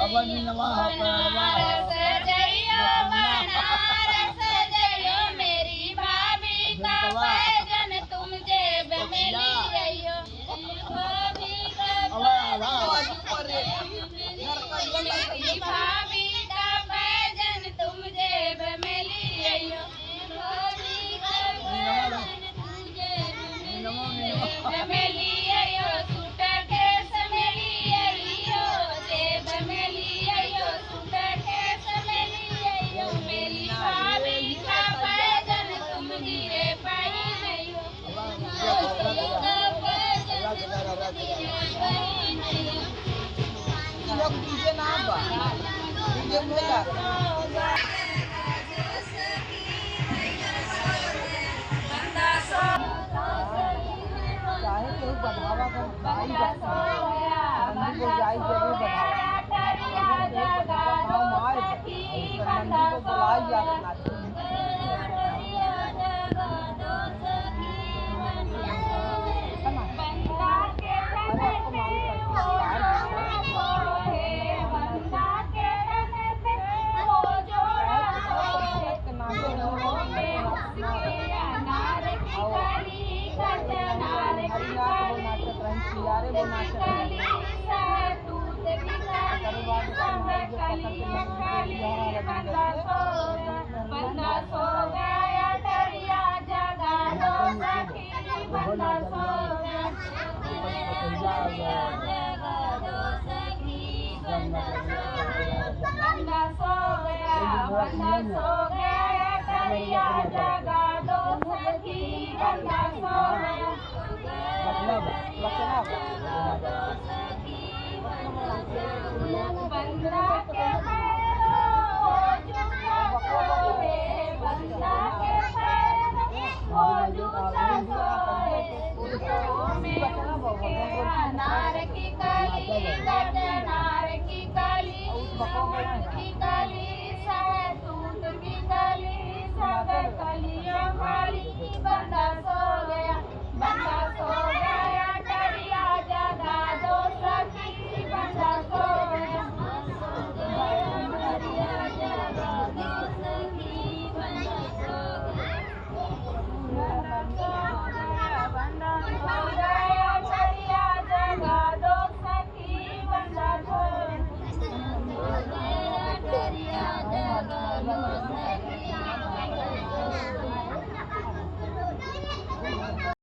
oven नमः बनारस जइयो बनारस जइयो मेरी भाभी का पैजन तुम जेब में ली आइयो भाभी का मेरी भाभी का पैजन तुम जेब में ली आइयो भाभी का पैजन तुम जेब में ली आइयो सूटकेस में ली आइयो जेब में ली आइयो सूटकेस में ली आइयो मेरी भाभी का पैजन तुम गिरे पाई आइयो भाभी का पैजन तुम गिरे पाई आइयो लोग डीजे ना बा डीजे बोला चाहे कोई बढ़ावा कर भाई जाता है मंदिर को जाई जरूर बढ़ावा मार मंदिर को बुलाई जाता बंदा सो गया डरिया जगा दो सखी बंदा सो गया जगा दो सखी बंदा सो गया डरिया जगा दो सखी बंदा सो गया बंदा के बंदा के नार की काली नार की काली की काली सूट की काली सब कलियों वाली बंदा सो गया डरिया जगा दो सखी बंदा सो गया डरिया जगा दो सखी बंदा सो गया बंदा सो गया डरिया जगा दो सखी बंदा सो गया डरिया जगा दो सखी